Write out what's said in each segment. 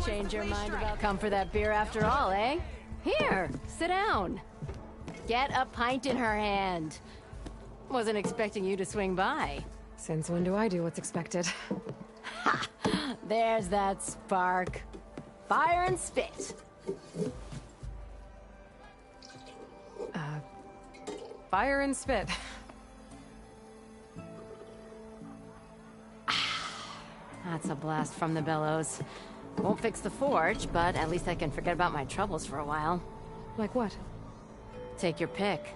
Change your mind about come for that beer after all, eh? Here, sit down. Get a pint in her hand. Wasn't expecting you to swing by. Since when do I do what's expected? Ha! There's that spark. Fire and spit. Fire and spit. That's a blast from the bellows. Won't fix the forge, but at least I can forget about my troubles for a while. Like what? Take your pick.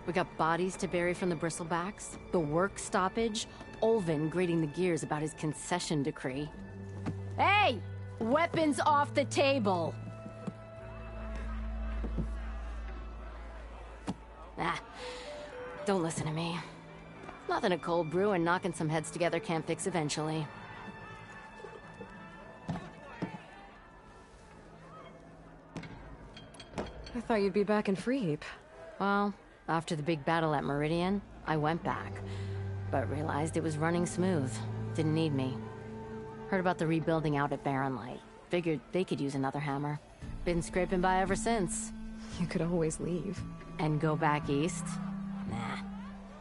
We got bodies to bury from the bristlebacks, the work stoppage, Olvin grating the gears about his concession decree. Hey! Weapons off the table! Ah, don't listen to me. Nothing a cold brew and knocking some heads together can't fix eventually. I thought you'd be back in Freeheap. Well, after the big battle at Meridian, I went back. But realized it was running smooth. Didn't need me. Heard about the rebuilding out at Barren Light. Figured they could use another hammer. Been scraping by ever since. You could always leave. And go back east? Nah.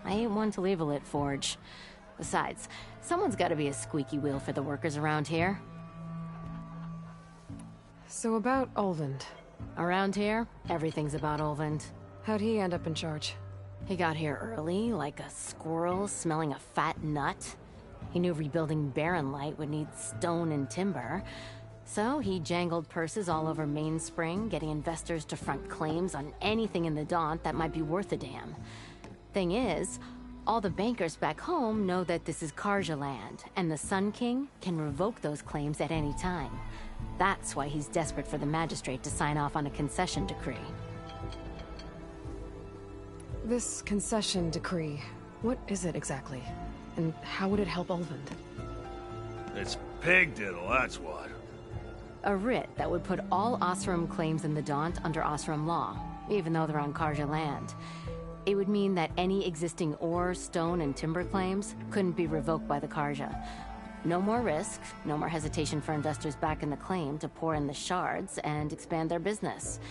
I ain't one to leave a lit forge. Besides, someone's gotta be a squeaky wheel for the workers around here. So about Olvend. Around here, everything's about Olvend. How'd he end up in charge? He got here early, like a squirrel smelling a fat nut. He knew rebuilding Barren Light would need stone and timber. So he jangled purses all over Mainspring, getting investors to front claims on anything in the Daunt that might be worth a damn. Thing is, all the bankers back home know that this is Carja land, and the Sun King can revoke those claims at any time. That's why he's desperate for the magistrate to sign off on a concession decree. This concession decree, what is it exactly? And how would it help Olvend? It's pig diddle, that's what. A writ that would put all Osram claims in the Daunt under Osram law, even though they're on Carja land. It would mean that any existing ore, stone, and timber claims couldn't be revoked by the Carja. No more risk, no more hesitation for investors back in the claim to pour in the shards and expand their business.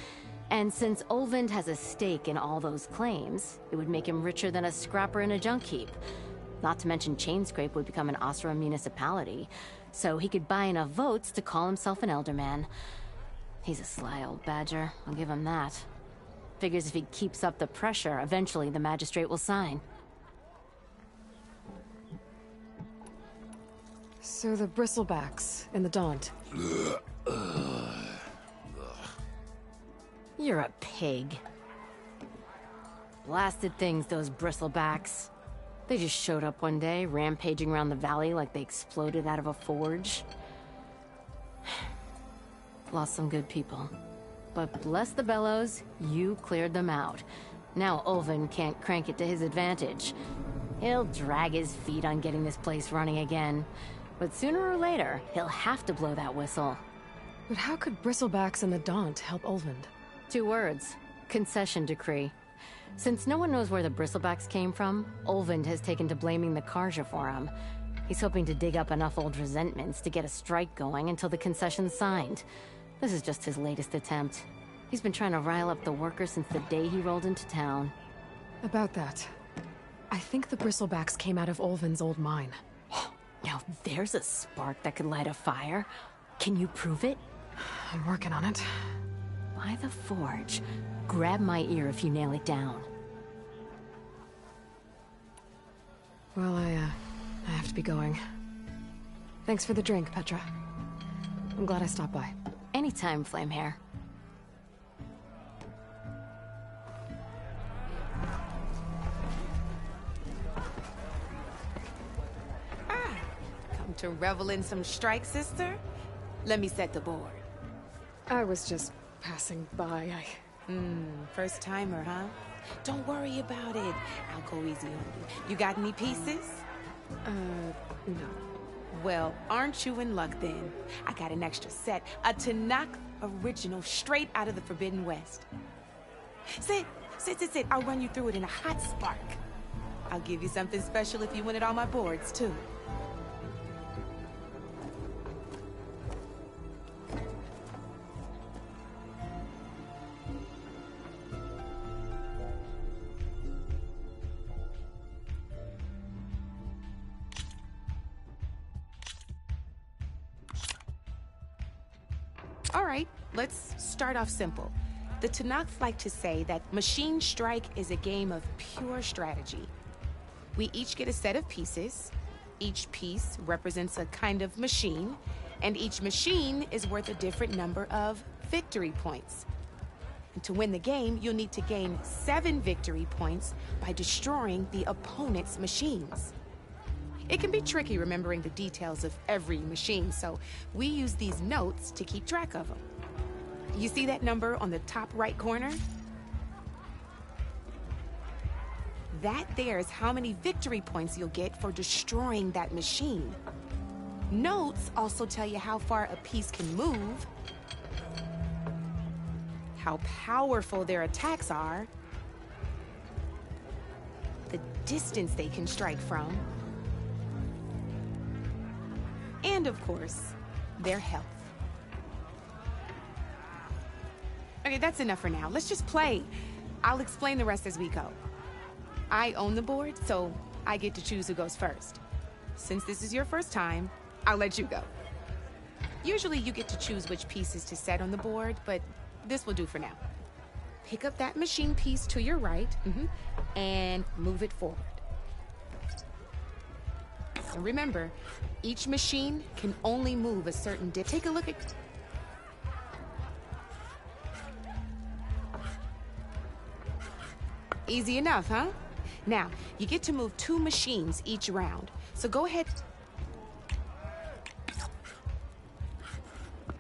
And since Olvend has a stake in all those claims, it would make him richer than a scrapper in a junk heap. Not to mention Chainscrape would become an Osram municipality, so he could buy enough votes to call himself an Elderman. He's a sly old badger, I'll give him that. Figures if he keeps up the pressure, eventually the magistrate will sign. So the bristlebacks in the Daunt. You're a pig. Blasted things, those bristlebacks. They just showed up one day, rampaging around the valley like they exploded out of a forge. Lost some good people. But bless the bellows, you cleared them out. Now Olvin can't crank it to his advantage. He'll drag his feet on getting this place running again. But sooner or later, he'll have to blow that whistle. But how could bristlebacks in the Daunt help Olvend? 2 words. Concession decree. Since no one knows where the bristlebacks came from, Olvend has taken to blaming the Carja for them. He's hoping to dig up enough old resentments to get a strike going until the concession's signed. This is just his latest attempt. He's been trying to rile up the workers since the day he rolled into town. About that, I think the bristlebacks came out of Olvend's old mine. Now there's a spark that could light a fire. Can you prove it? I'm working on it. By the forge. Grab my ear if you nail it down. Well, I have to be going. Thanks for the drink, Petra. I'm glad I stopped by. Anytime, Flamehair. Come to revel in some strike, sister? Let me set the board. I was just passing by. First timer, huh? Don't worry about it. I'll go easy on you. You got any pieces? No. Well, aren't you in luck then? I got an extra set, a Tanakh original straight out of the Forbidden West. Sit. I'll run you through it in a hot spark. I'll give you something special if you win it on my boards, too. All right, let's start off simple. The Tenakth like to say that Machine Strike is a game of pure strategy. We each get a set of pieces. Each piece represents a kind of machine, and each machine is worth a different number of victory points. And to win the game, you'll need to gain 7 victory points by destroying the opponent's machines. It can be tricky remembering the details of every machine, so we use these notes to keep track of them. You see that number on the top right corner? That there is how many victory points you'll get for destroying that machine. Notes also tell you how far a piece can move, how powerful their attacks are, the distance they can strike from, and of course, their health. Okay, that's enough for now. Let's just play. I'll explain the rest as we go. I own the board, so I get to choose who goes first. Since this is your first time, I'll let you go. Usually you get to choose which pieces to set on the board, but this will do for now. Pick up that machine piece to your right, and move it forward. And remember, each machine can only move a certain distance. Take a look at... Easy enough, huh? Now, you get to move 2 machines each round. So go ahead.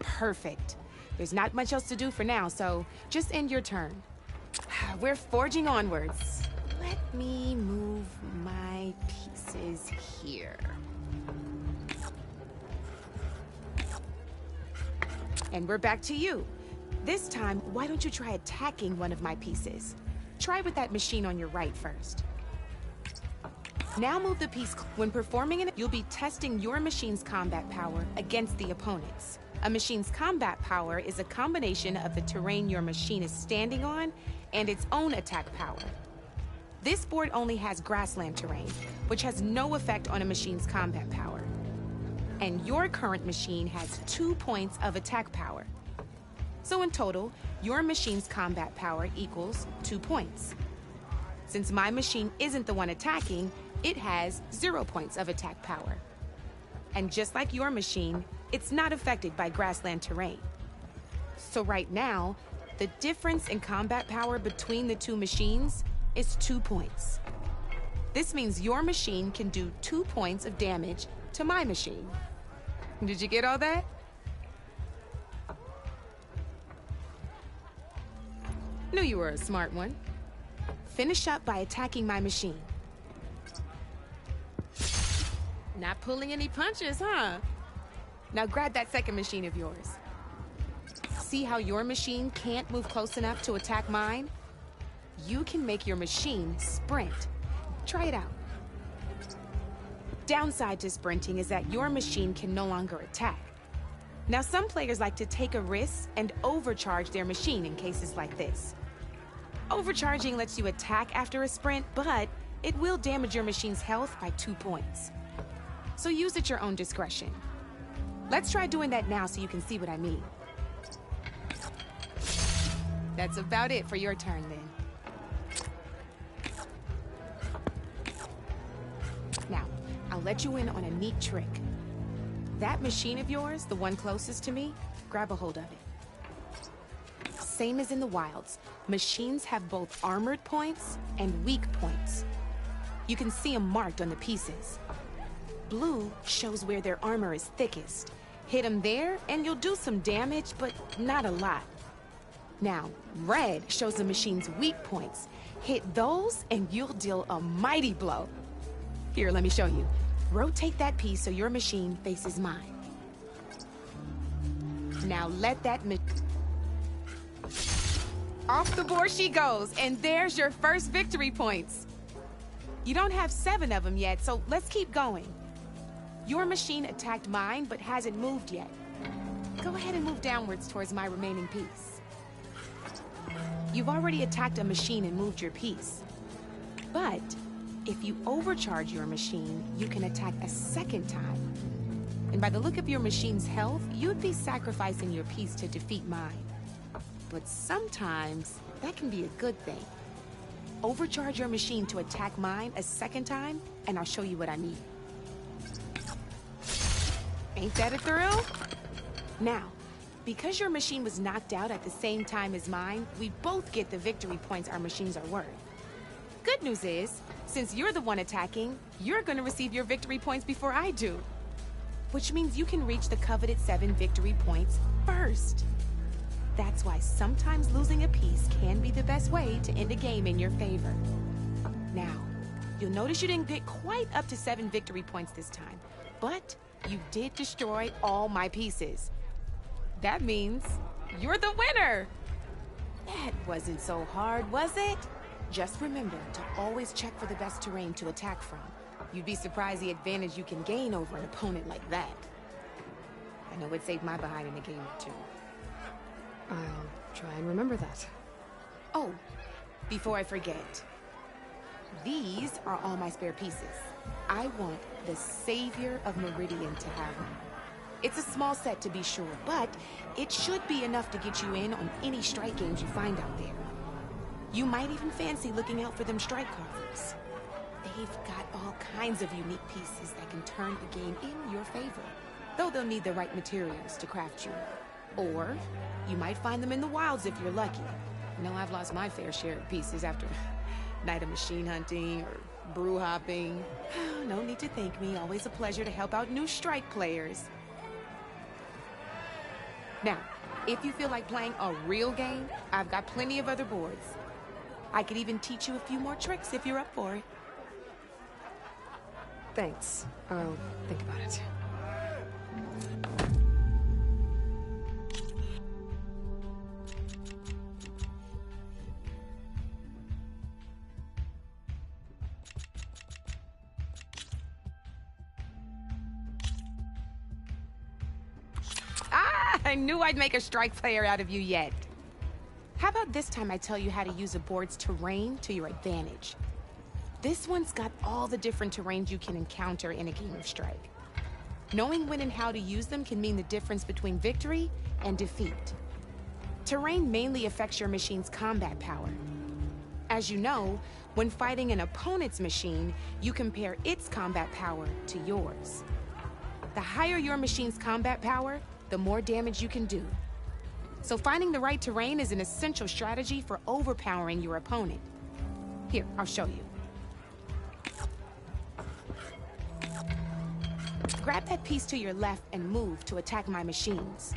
Perfect. There's not much else to do for now, so just end your turn. We're forging onwards. Let me move my pieces here. And we're back to you. This time, why don't you try attacking one of my pieces? Try with that machine on your right first. Now move the piece. When performing it, you'll be testing your machine's combat power against the opponent's. A machine's combat power is a combination of the terrain your machine is standing on and its own attack power. This board only has grassland terrain, which has no effect on a machine's combat power. And your current machine has 2 points of attack power. So in total, your machine's combat power equals 2 points. Since my machine isn't the one attacking, it has 0 points of attack power. And just like your machine, it's not affected by grassland terrain. So right now, the difference in combat power between the 2 machines is 2 points. This means your machine can do 2 points of damage to my machine. Did you get all that? Knew you were a smart one. Finish up by attacking my machine. Not pulling any punches, huh? Now grab that second machine of yours. See how your machine can't move close enough to attack mine? You can make your machine sprint. Try it out. Downside to sprinting is that your machine can no longer attack. Now some players like to take a risk and overcharge their machine in cases like this. Overcharging lets you attack after a sprint, but it will damage your machine's health by 2 points. So use at your own discretion. Let's try doing that now so you can see what I mean. That's about it for your turn then. Now, I'll let you in on a neat trick. That machine of yours, the one closest to me, grab a hold of it. Same as in the wilds, machines have both armored points and weak points. You can see them marked on the pieces. Blue shows where their armor is thickest. Hit them there and you'll do some damage, but not a lot. Now, red shows the machine's weak points. Hit those and you'll deal a mighty blow. Here, let me show you. Rotate that piece so your machine faces mine. Now let that off the board she goes, and there's your first victory points. You don't have 7 of them yet, so let's keep going. Your machine attacked mine, but hasn't moved yet. Go ahead and move downwards towards my remaining piece. You've already attacked a machine and moved your piece. But if you overcharge your machine, you can attack a second time. And by the look of your machine's health, you'd be sacrificing your piece to defeat mine. But sometimes, that can be a good thing. Overcharge your machine to attack mine a second time, and I'll show you what I mean. Ain't that a thrill? Now, because your machine was knocked out at the same time as mine, we both get the victory points our machines are worth. Good news is, since you're the one attacking, you're gonna receive your victory points before I do. Which means you can reach the coveted 7 victory points first. That's why sometimes losing a piece can be the best way to end a game in your favor. Now, you'll notice you didn't get quite up to 7 victory points this time, but you did destroy all my pieces. That means you're the winner! That wasn't so hard, was it? Just remember to always check for the best terrain to attack from. You'd be surprised the advantage you can gain over an opponent like that. I know it saved my behind in a game or two. I'll try and remember that. Oh, before I forget, these are all my spare pieces. I want the Savior of Meridian to have them. It's a small set to be sure, but it should be enough to get you in on any strike games you find out there. You might even fancy looking out for them strike carvers. They've got all kinds of unique pieces that can turn a game in your favor, though they'll need the right materials to craft you. Or you might find them in the wilds if you're lucky. You know, I've lost my fair share of pieces after a night of machine hunting or brew hopping. No need to thank me. Always a pleasure to help out new strike players. Now, if you feel like playing a real game, I've got plenty of other boards. I could even teach you a few more tricks if you're up for it. Thanks. I'll think about it. I knew I'd make a strike player out of you yet. How about this time I tell you how to use a board's terrain to your advantage? This one's got all the different terrains you can encounter in a game of Strike. Knowing when and how to use them can mean the difference between victory and defeat. Terrain mainly affects your machine's combat power. As you know, when fighting an opponent's machine, you compare its combat power to yours. The higher your machine's combat power, the more damage you can do. So finding the right terrain is an essential strategy for overpowering your opponent. Here, I'll show you. Grab that piece to your left and move to attack my machines.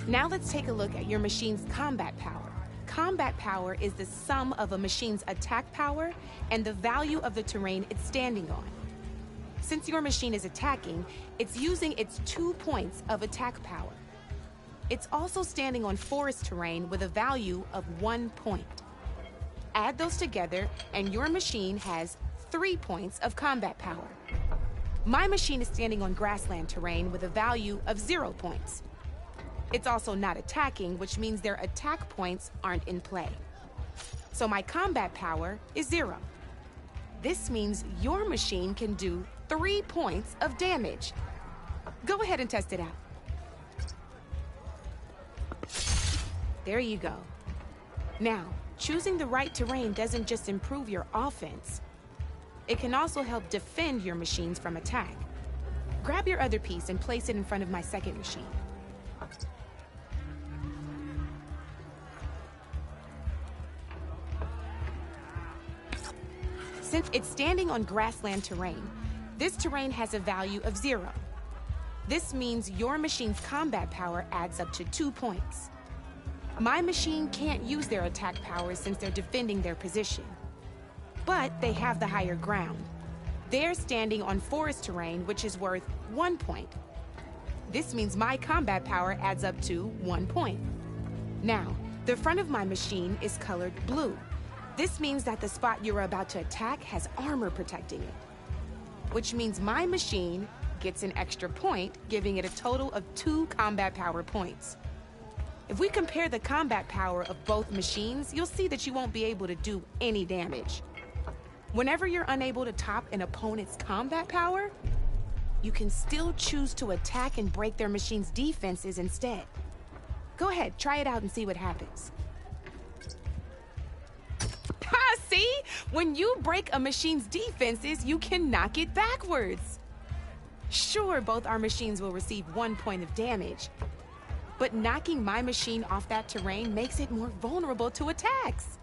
Now let's take a look at your machine's combat power. Combat power is the sum of a machine's attack power and the value of the terrain it's standing on. Since your machine is attacking, it's using its 2 points of attack power. It's also standing on forest terrain with a value of 1 point. Add those together, and your machine has 3 points of combat power. My machine is standing on grassland terrain with a value of 0 points. It's also not attacking, which means their attack points aren't in play. So my combat power is 0. This means your machine can do 3 points of damage. Go ahead and test it out. There you go. Now, choosing the right terrain doesn't just improve your offense. It can also help defend your machines from attack. Grab your other piece and place it in front of my second machine. Since it's standing on grassland terrain, this terrain has a value of 0. This means your machine's combat power adds up to 2 points. My machine can't use their attack powers since they're defending their position. But they have the higher ground. They're standing on forest terrain, which is worth 1 point. This means my combat power adds up to 1 point. Now, the front of my machine is colored blue. This means that the spot you're about to attack has armor protecting it. Which means my machine gets an extra point, giving it a total of 2 combat power points. If we compare the combat power of both machines, you'll see that you won't be able to do any damage. Whenever you're unable to top an opponent's combat power, you can still choose to attack and break their machine's defenses instead. Go ahead, try it out and see what happens. Ha, see? When you break a machine's defenses, you can knock it backwards. Sure, both our machines will receive 1 point of damage, but knocking my machine off that terrain makes it more vulnerable to attacks.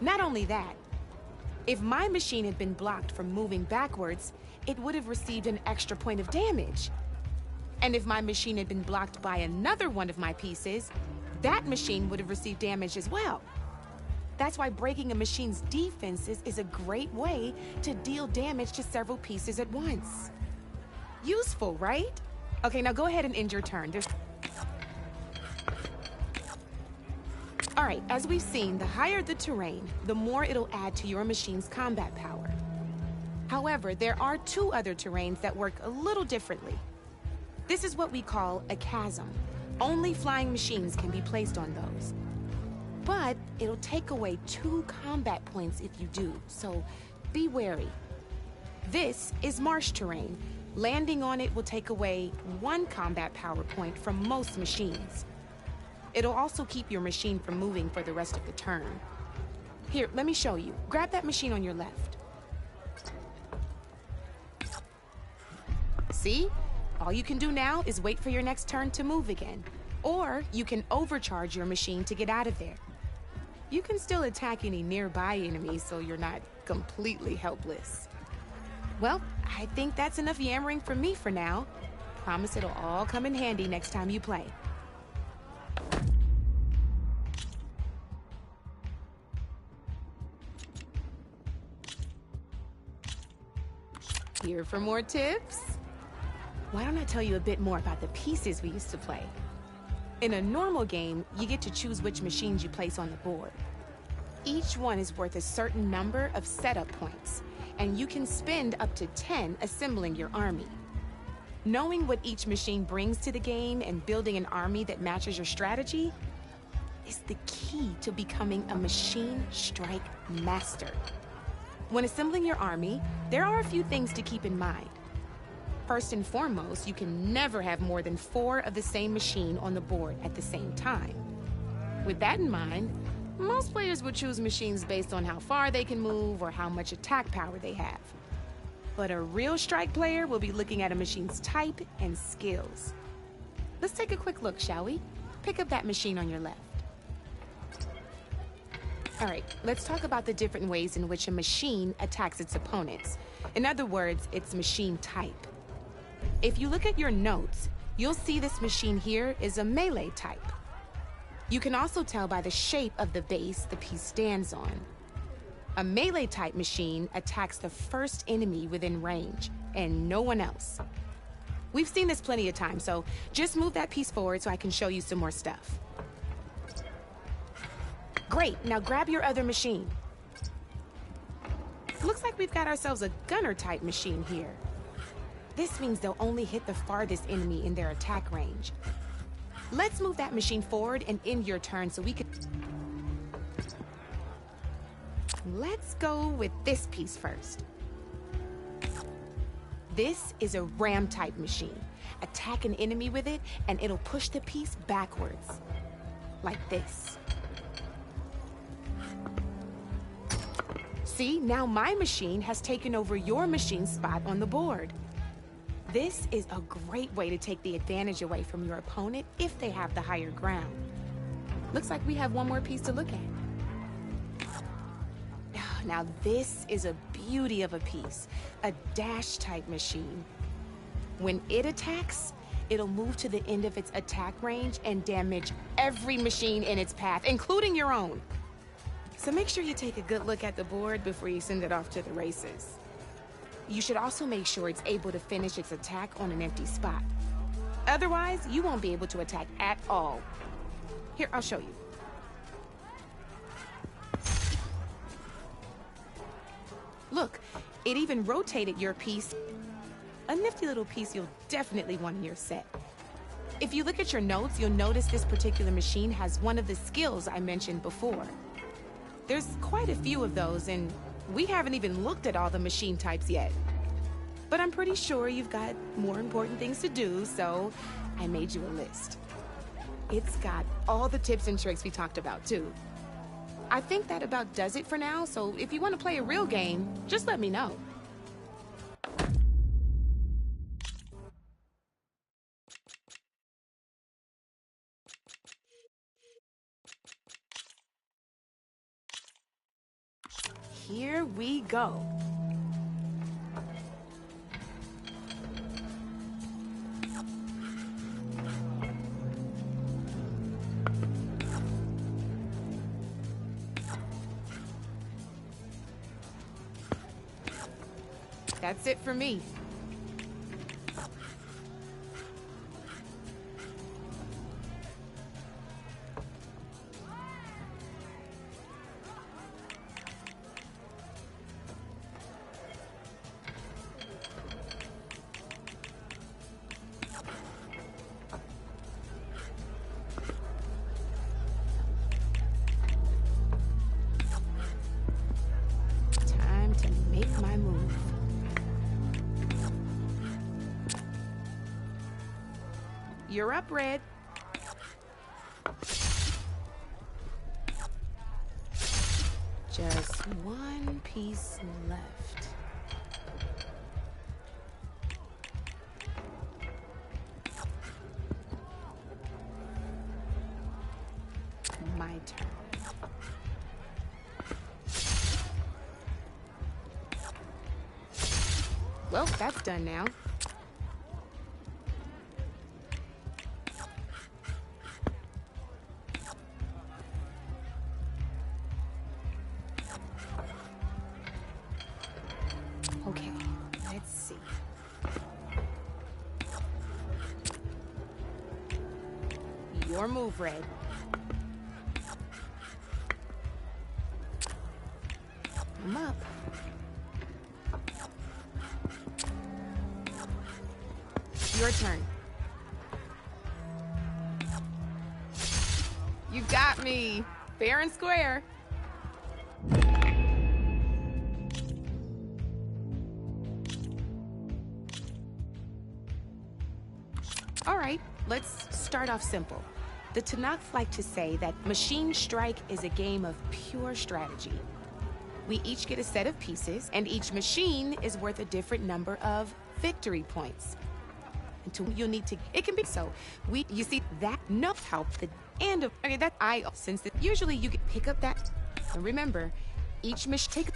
Not only that, if my machine had been blocked from moving backwards, it would have received an extra point of damage. And if my machine had been blocked by another one of my pieces, that machine would have received damage as well. That's why breaking a machine's defenses is a great way to deal damage to several pieces at once. Useful, right? Okay, now go ahead and end your turn. All right, as we've seen, the higher the terrain, the more it'll add to your machine's combat power. However, there are 2 other terrains that work a little differently. This is what we call a chasm. Only flying machines can be placed on those. But it'll take away 2 combat points if you do, so be wary. This is marsh terrain. Landing on it will take away 1 combat power point from most machines. It'll also keep your machine from moving for the rest of the turn. Here, let me show you. Grab that machine on your left. See? All you can do now is wait for your next turn to move again. Or you can overcharge your machine to get out of there. You can still attack any nearby enemies so you're not completely helpless. Well, I think that's enough yammering from me for now. Promise it'll all come in handy next time you play. Here for more tips? Why don't I tell you a bit more about the pieces we used to play? In a normal game, you get to choose which machines you place on the board. Each one is worth a certain number of setup points, and you can spend up to 10 assembling your army. Knowing what each machine brings to the game and building an army that matches your strategy is the key to becoming a machine strike master. When assembling your army, there are a few things to keep in mind. First and foremost, you can never have more than 4 of the same machine on the board at the same time. With that in mind, most players would choose machines based on how far they can move or how much attack power they have. But a real strike player will be looking at a machine's type and skills. Let's take a quick look, shall we? Pick up that machine on your left. All right, let's talk about the different ways in which a machine attacks its opponents. In other words, its machine type. If you look at your notes, you'll see this machine here is a melee type. You can also tell by the shape of the base the piece stands on. A melee type machine attacks the first enemy within range, and no one else. We've seen this plenty of times, so just move that piece forward so I can show you some more stuff. Great, now grab your other machine. Looks like we've got ourselves a gunner type machine here. This means they'll only hit the farthest enemy in their attack range. Let's move that machine forward and end your turn so we can... Let's go with this piece first. This is a ram type machine. Attack an enemy with it and it'll push the piece backwards. Like this. See, now my machine has taken over your machine's spot on the board. This is a great way to take the advantage away from your opponent if they have the higher ground. Looks like we have one more piece to look at. Now this is a beauty of a piece, a dash type machine. When it attacks, it'll move to the end of its attack range and damage every machine in its path, including your own. So make sure you take a good look at the board before you send it off to the races. You should also make sure it's able to finish its attack on an empty spot. Otherwise, you won't be able to attack at all. Here, I'll show you. Look, it even rotated your piece. A nifty little piece you'll definitely want in your set. If you look at your notes, you'll notice this particular machine has one of the skills I mentioned before. There's quite a few of those, and We haven't even looked at all the machine types yet. But I'm pretty sure you've got more important things to do, so I made you a list. It's got all the tips and tricks we talked about, too. I think that about does it for now, so if you want to play a real game, just let me know. Here we go. That's it for me. Time to make my move. You're up, Red. Just one piece left. My turn. Well, that's done now. Okay, let's see. Your move, Red. I'm up. Your turn. You got me. Fair and square. All right, let's start off simple. The Tenakth like to say that Machine Strike is a game of pure strategy. We each get a set of pieces, and each machine is worth a different number of victory points. Until you'll need to, it can be so. You see, that no help the end of, okay, that since usually you can pick up that, and remember, each machine,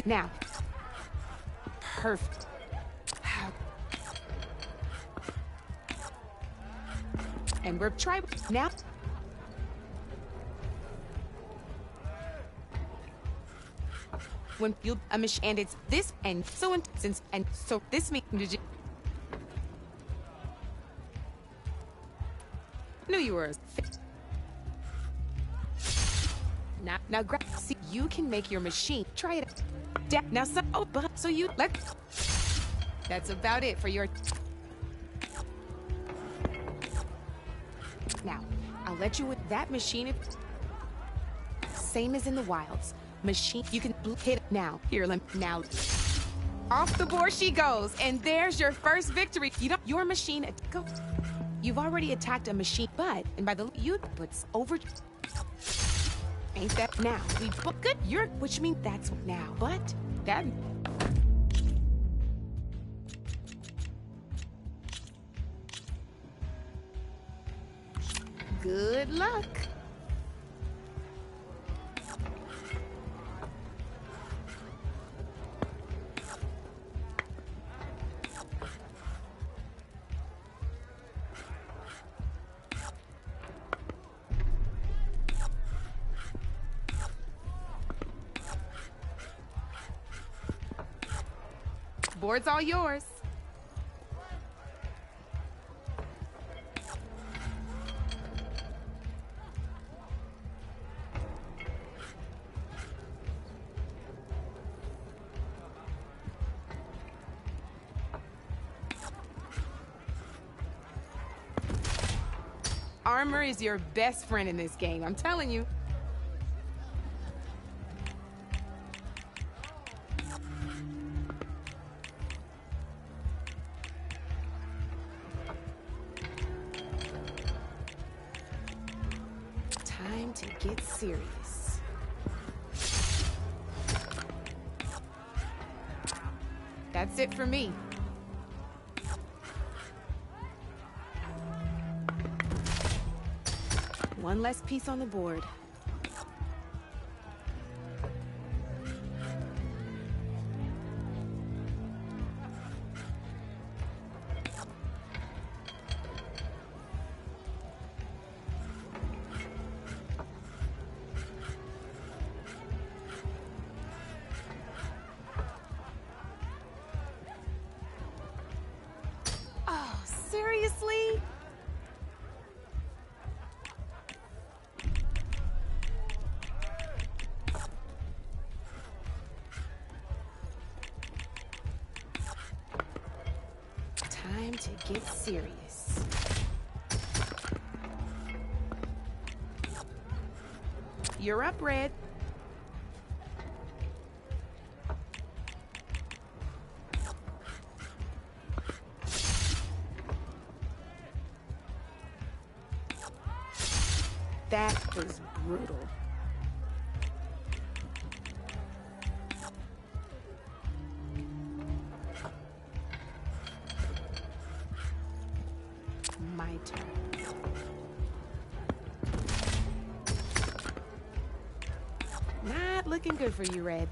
now, perfect. And we're trying now. When you and it's this and so and since and so this means knew you were now grab see you can make your machine try it now so but so you let that's about it for your now I'll let you with that machine same as in the wilds. Machine, you can hit it now. Here, now. Off the board she goes, and there's your first victory. Your machine, go. You've already attacked a machine, and by the you puts over. Ain't that now? We book good. Which means that's now, but that. Good luck. Board's all yours. Armor is your best friend in this game, I'm telling you. get serious. That's it for me. One less piece on the board. Oh, seriously? Time to get serious. You're up, Red. That was brutal. My turn. Not looking good for you, Red.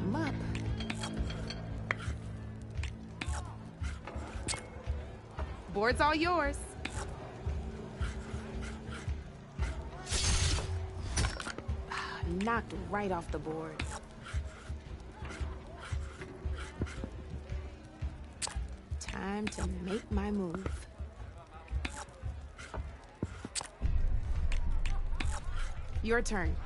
I'm up. Board's all yours. Knocked right off the board. Time to make my move. Your turn.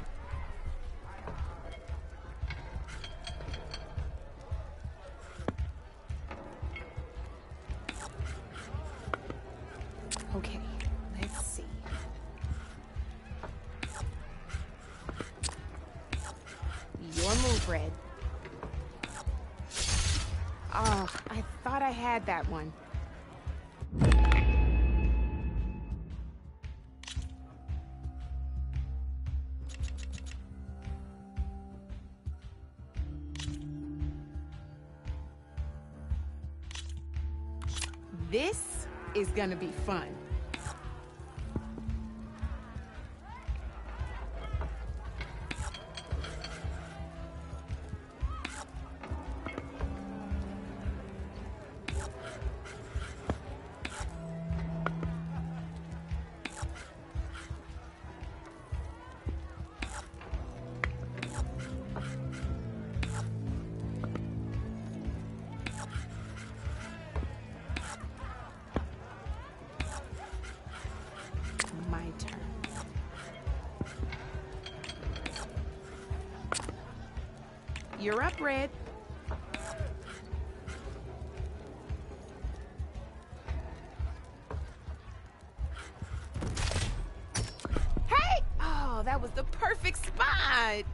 Okay, let's see. Your move, Red. Oh, I thought I had that one. This is gonna be fun. My turn. You're up, Red. Hey! Oh, that was the perfect spot.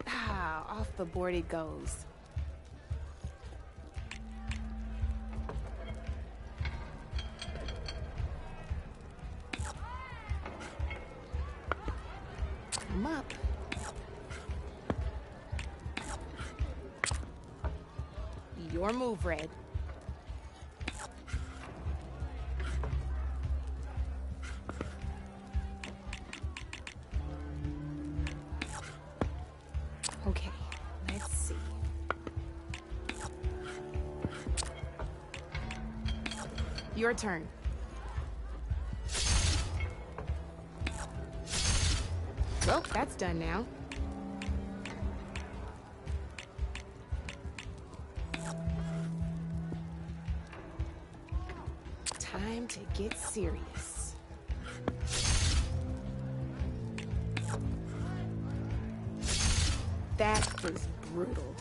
Ah, off the board it goes. I'm up. Your move, Red. Okay, let's see. Your turn. Well, that's done now. Time to get serious. That was brutal.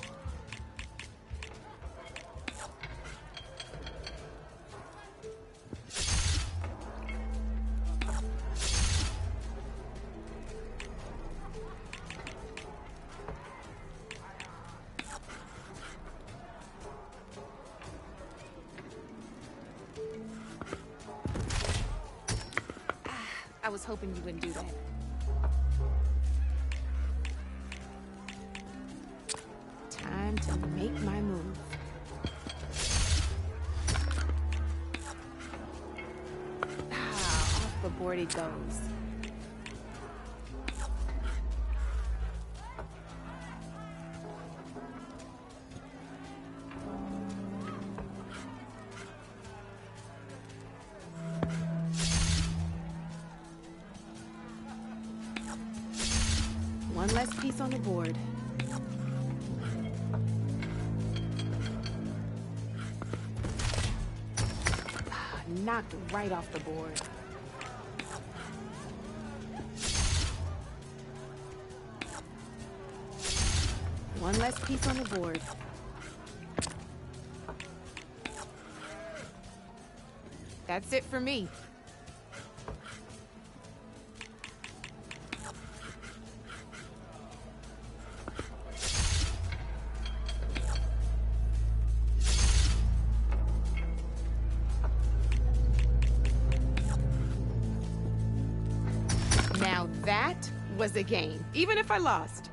I was hoping you wouldn't do that. Time to make my move. Off the board it goes. One less piece on the board. Knocked right off the board. One less piece on the board. That's it for me. Now that was a game, even if I lost.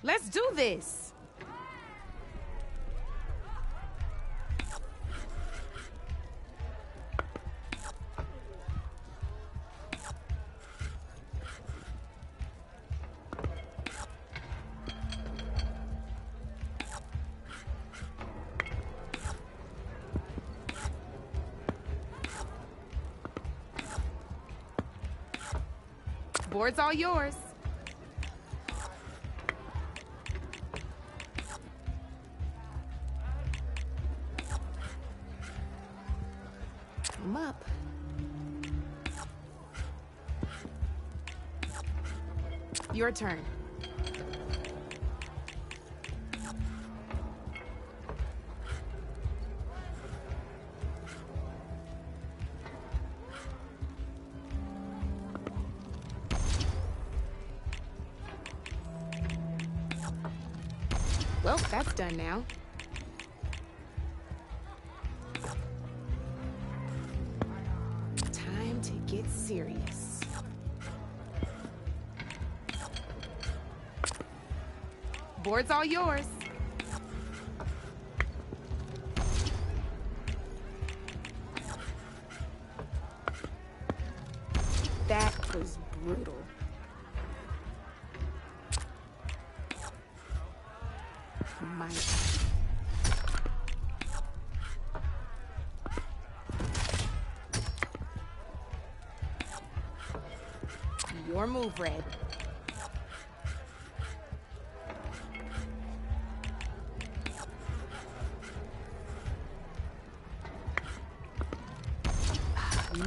Let's do this. Board's all yours. I'm up. Your turn. Well, that's done now. Time to get serious. Board's all yours. That was brutal. My... Your move, Red.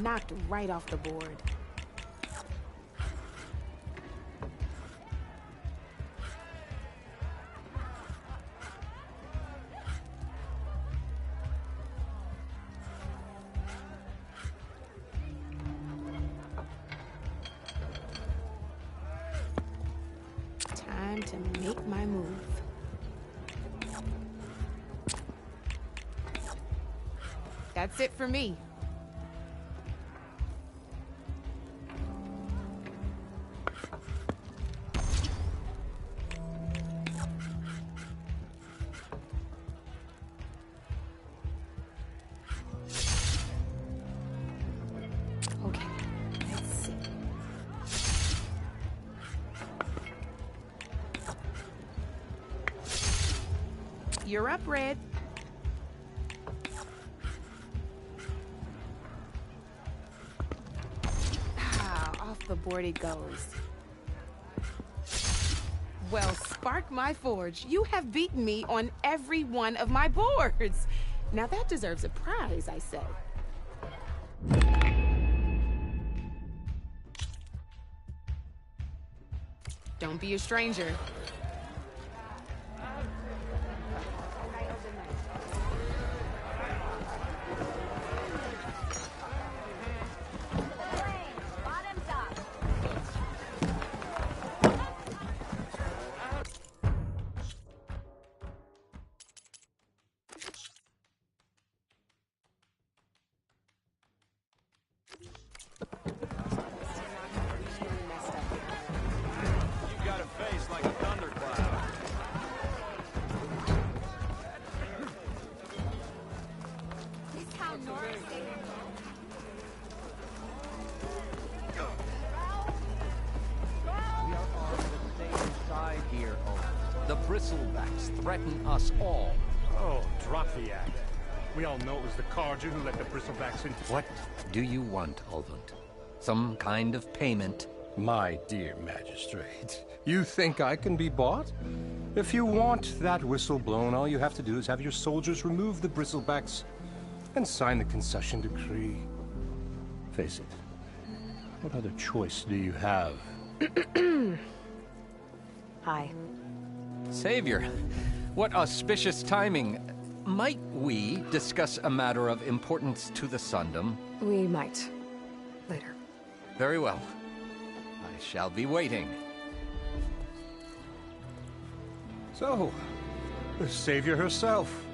Knocked right off the board. to make my move. That's it for me. Okay, let's see. You're up, Red. Off the board it goes. Well, spark my forge. You have beaten me on every one of my boards. Now that deserves a prize, I say. Don't be a stranger. The Bristlebacks threaten us all. Oh, drop the act. We all know it was the Carja who let the Bristlebacks into... What do you want, Ulvund? Some kind of payment? My dear magistrate, you think I can be bought? If you want that whistle blown, all you have to do is have your soldiers remove the Bristlebacks and sign the concession decree. Face it, what other choice do you have? Hi. Savior, what auspicious timing. Might we discuss a matter of importance to the Sundom? We might. Later. Very well. I shall be waiting. So, the savior herself.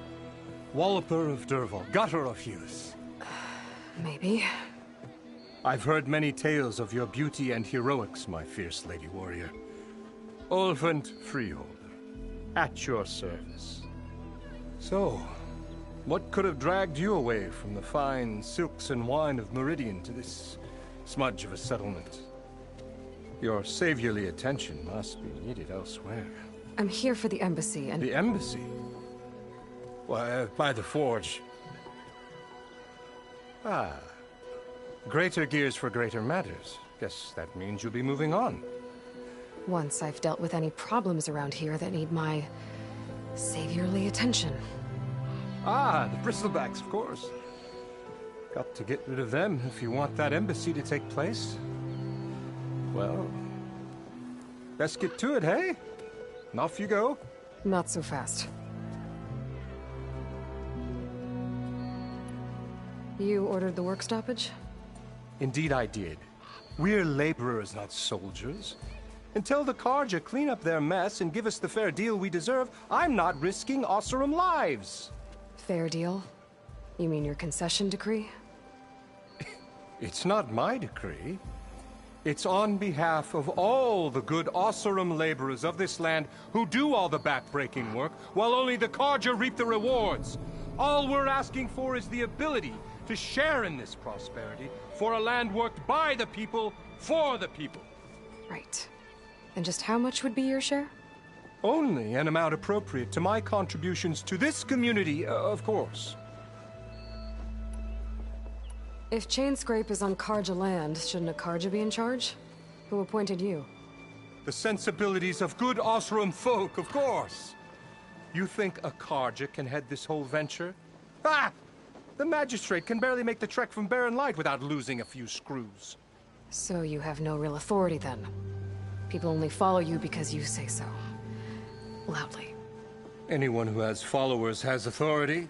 Walloper of Derval, gutter of youth. Maybe. I've heard many tales of your beauty and heroics, my fierce lady warrior. Ulvund Freeholder, at your service. So, what could have dragged you away from the fine silks and wine of Meridian to this smudge of a settlement? Your saviorly attention must be needed elsewhere. I'm here for the embassy and... The embassy? Why, by the forge. Ah. Greater gears for greater matters. Guess that means you'll be moving on. Once I've dealt with any problems around here that need my saviorly attention. Ah, the Bristlebacks, of course. Got to get rid of them if you want that embassy to take place. Well, let's get to it, hey? And off you go. Not so fast. You ordered the work stoppage? Indeed I did. We're laborers, not soldiers. Until the Carja clean up their mess and give us the fair deal we deserve, I'm not risking Oseram lives. Fair deal? You mean your concession decree? It's not my decree. It's on behalf of all the good Oseram laborers of this land who do all the back-breaking work, while only the Carja reap the rewards. All we're asking for is the ability to share in this prosperity for a land worked by the people, for the people. Right. And just how much would be your share? Only an amount appropriate to my contributions to this community, of course. If Chainscrape is on Carja land, shouldn't a Carja be in charge? Who appointed you? The sensibilities of good Oseram folk, of course. You think a Carja can head this whole venture? Ah! The magistrate can barely make the trek from Barren Light without losing a few screws. So you have no real authority then? People only follow you because you say so. Loudly. Anyone who has followers has authority.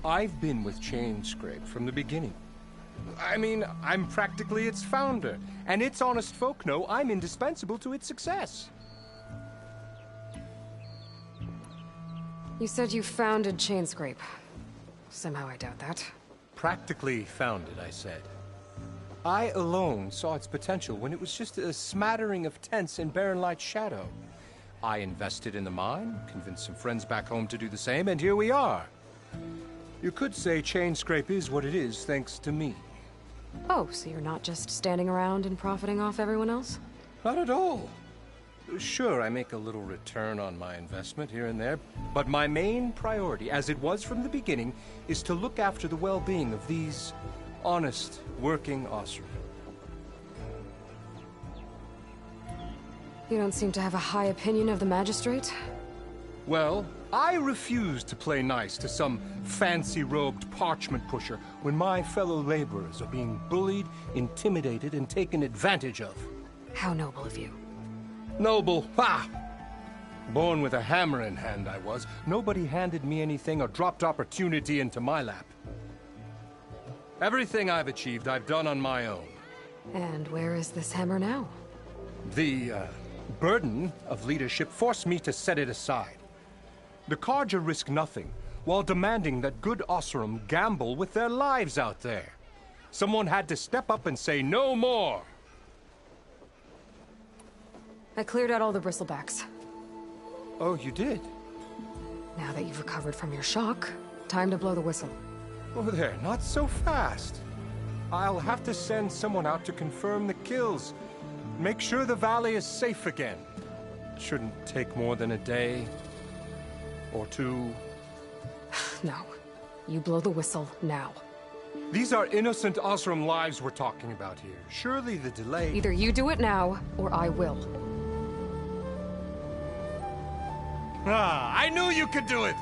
I've been with Chainscrape from the beginning. I mean, I'm practically its founder, and its honest folk know I'm indispensable to its success. You said you founded Chainscrape. Somehow I doubt that. Practically founded, I said. I alone saw its potential when it was just a smattering of tents in Barren Light's shadow. I invested in the mine, convinced some friends back home to do the same, and here we are. You could say Chainscrape is what it is thanks to me. Oh, so you're not just standing around and profiting off everyone else? Not at all. Sure, I make a little return on my investment here and there, but my main priority, as it was from the beginning, is to look after the well-being of these honest, working Oseram. You don't seem to have a high opinion of the Magistrate? Well, I refuse to play nice to some fancy-robed parchment pusher when my fellow laborers are being bullied, intimidated, and taken advantage of. How noble of you. Noble, ha! Born with a hammer in hand, I was. Nobody handed me anything or dropped opportunity into my lap. Everything I've achieved, I've done on my own. And where is this hammer now? The, burden of leadership forced me to set it aside. The Carja risk nothing, while demanding that good Oseram gamble with their lives out there. Someone had to step up and say no more! I cleared out all the bristlebacks. Oh, you did? Now that you've recovered from your shock, time to blow the whistle. Oh there, not so fast. I'll have to send someone out to confirm the kills. Make sure the valley is safe again. Shouldn't take more than a day. Or two. No. You blow the whistle now. These are innocent Oseram lives we're talking about here. Surely the delay... Either you do it now, or I will. Ah, I knew you could do it!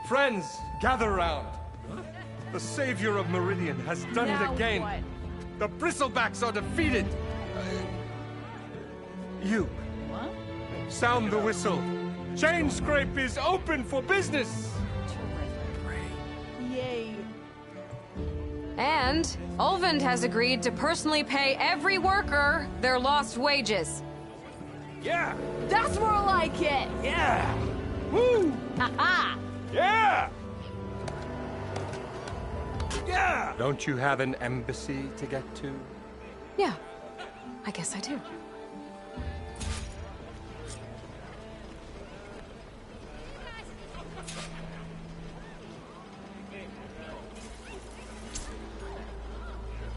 Friends, gather round. The savior of Meridian has done it again. What? The Bristlebacks are defeated. You. What? Sound the whistle. Chainscrape is open for business. Yay. And Ulvund has agreed to personally pay every worker their lost wages. Yeah. That's more like it! Yeah. Woo. Ha-ha! Yeah. Yeah. Don't you have an embassy to get to? Yeah, I guess I do.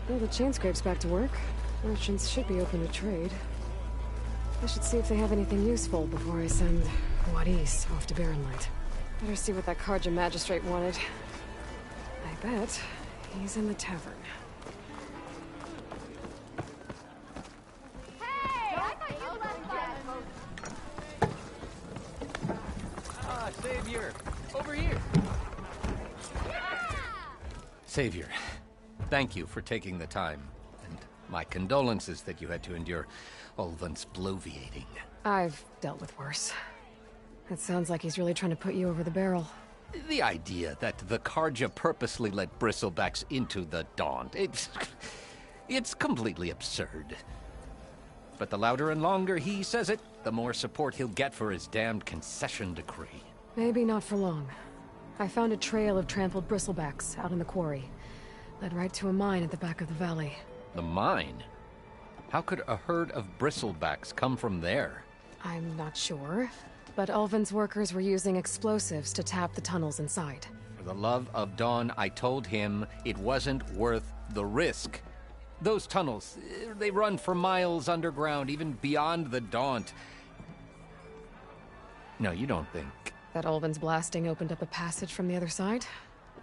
Well, the Chainscrape's back to work. Merchants should be open to trade. I should see if they have anything useful before I send Wadis off to Barren Light. Better see what that Carja magistrate wanted. I bet he's in the tavern. Hey, I thought you left by... Ah, Savior! Over here! Savior, thank you for taking the time. And my condolences that you had to endure Ulvund's bloviating. I've dealt with worse. It sounds like he's really trying to put you over the barrel. The idea that the Carja purposely let Bristlebacks into the Daunt, it's completely absurd. But the louder and longer he says it, the more support he'll get for his damned concession decree. Maybe not for long. I found a trail of trampled bristlebacks out in the quarry. Led right to a mine at the back of the valley. The mine? How could a herd of Bristlebacks come from there? I'm not sure, but Ulvund's workers were using explosives to tap the tunnels inside. For the love of Dawn, I told him it wasn't worth the risk. Those tunnels, they run for miles underground, even beyond the Daunt. No, you don't think... That Ulvund's blasting opened up a passage from the other side?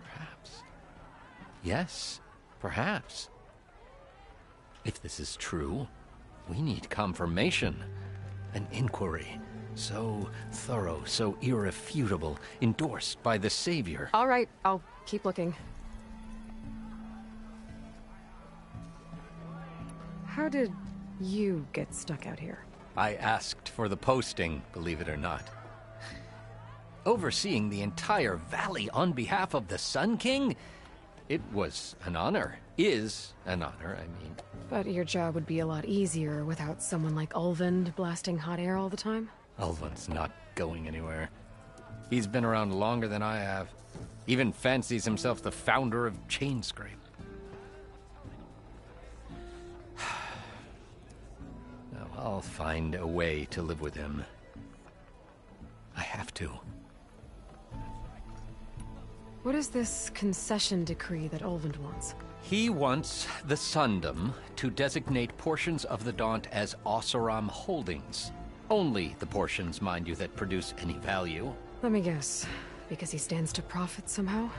Perhaps. Yes, perhaps. If this is true, we need confirmation. An inquiry. So thorough, so irrefutable, endorsed by the Savior. All right, I'll keep looking. How did you get stuck out here? I asked for the posting, believe it or not. Overseeing the entire valley on behalf of the Sun King? It was an honor. Is an honor, I mean. But your job would be a lot easier without someone like Ulvund blasting hot air all the time? Ulvund's not going anywhere. He's been around longer than I have. Even fancies himself the founder of Chainscrape. Now, I'll find a way to live with him. I have to. What is this concession decree that Ulvund wants? He wants the Sundom to designate portions of the Daunt as Oseram holdings. Only the portions, mind you, that produce any value. Let me guess. Because he stands to profit somehow?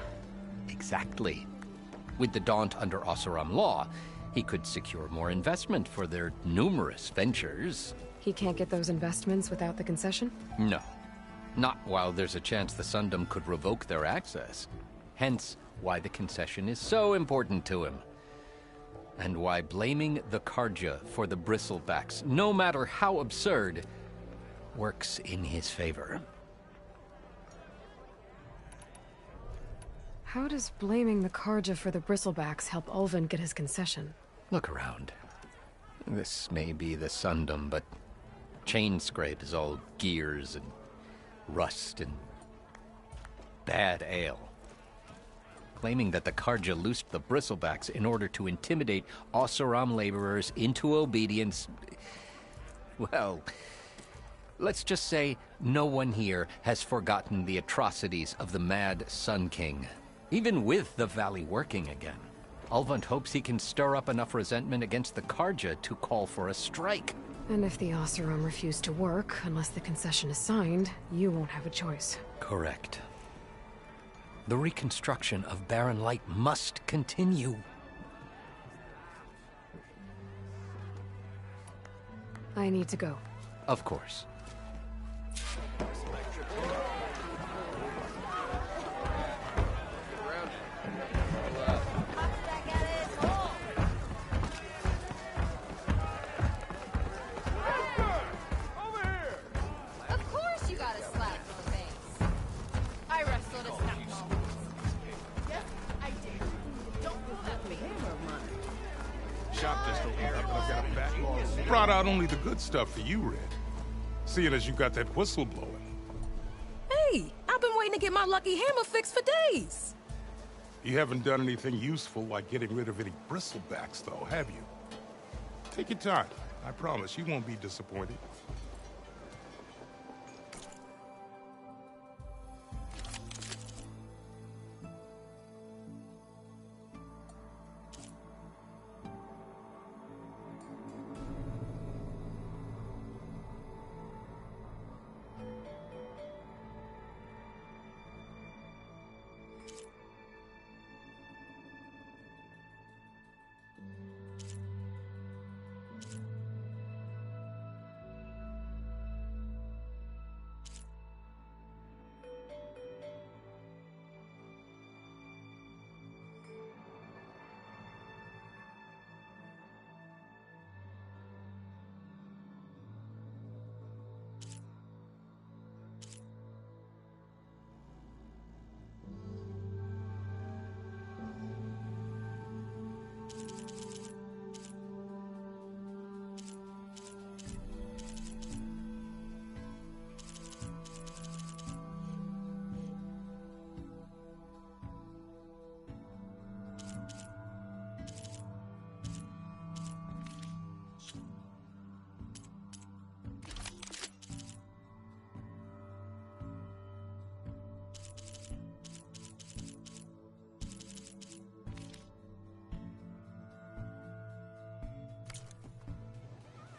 Exactly. With the Daunt under Oseram law, he could secure more investment for their numerous ventures. He can't get those investments without the concession? No. Not while there's a chance the Sundom could revoke their access. Hence, why the concession is so important to him. And why blaming the Carja for the Bristlebacks, no matter how absurd, works in his favor. How does blaming the Carja for the Bristlebacks help Ulvund get his concession? Look around. This may be the Sundom, but Chainscrape is all gears and rust and bad ale. Claiming that the Carja loosed the Bristlebacks in order to intimidate Oseram laborers into obedience. Well, let's just say no one here has forgotten the atrocities of the Mad Sun King. Even with the Valley working again, Ulvund hopes he can stir up enough resentment against the Carja to call for a strike. And if the Oseram refuse to work, unless the concession is signed, you won't have a choice. Correct. The reconstruction of Barren Light must continue. I need to go. Of course. Of course you got a slap in the face. I wrestled a snap ball. Yes, I did. Don't let me hammer mine. Shop just opened up and I've got a backlog. Brought out only the good stuff for you, Red. Seeing as you got that whistle blowing. Hey, I've been waiting to get my lucky hammer fixed for days. You haven't done anything useful like getting rid of any bristlebacks, though, have you? Take your time. I promise you won't be disappointed.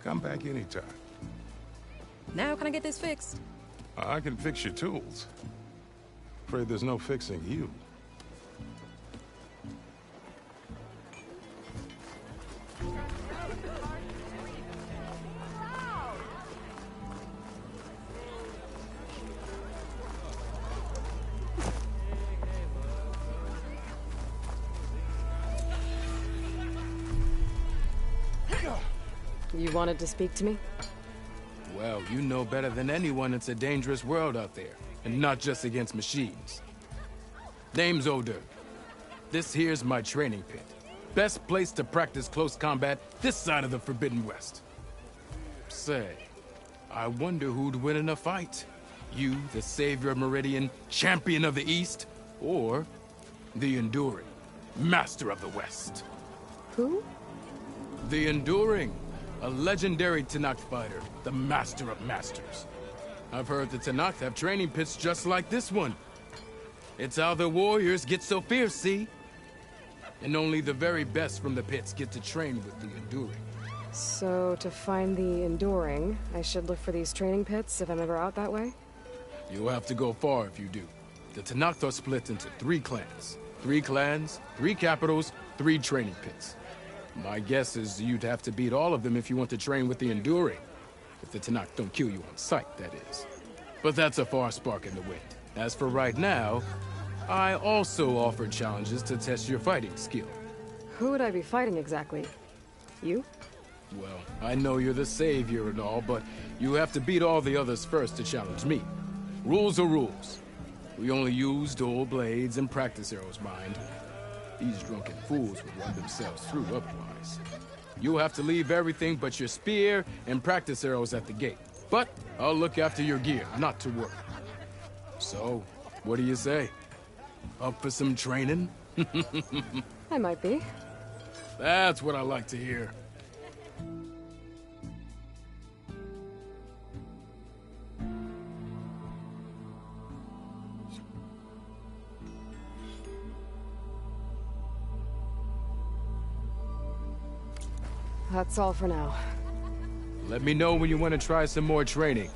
Come back anytime. Now can I get this fixed? I can fix your tools. Afraid there's no fixing you. You wanted to speak to me? Well, you know better than anyone it's a dangerous world out there, and not just against machines. Name's Odur. This here's my training pit. Best place to practice close combat this side of the Forbidden West. Say, I wonder who'd win in a fight. You, the savior of Meridian, champion of the East, or the Enduring, master of the West? Who? The Enduring, a legendary Tenakth fighter, the master of masters. I've heard the Tenakth have training pits just like this one. It's how the warriors get so fierce, see? And only the very best from the pits get to train with the Enduring. So, to find the Enduring, I should look for these training pits if I'm ever out that way? You'll have to go far if you do. The Tenakth are split into 3 clans. 3 clans, 3 capitals, 3 training pits. My guess is you'd have to beat all of them if you want to train with the Enduring. If the Tenakth don't kill you on sight, that is. But that's a far spark in the wind. As for right now, I also offer challenges to test your fighting skill. Who would I be fighting exactly? You? Well, I know you're the savior and all, but you have to beat all the others first to challenge me. Rules are rules. We only use dual blades and practice arrows, mind. These drunken fools would run themselves through otherwise. You'll have to leave everything but your spear and practice arrows at the gate. But I'll look after your gear, not to worry. So, what do you say? Up for some training? I might be. That's what I like to hear. That's all for now. Let me know when you want to try some more training.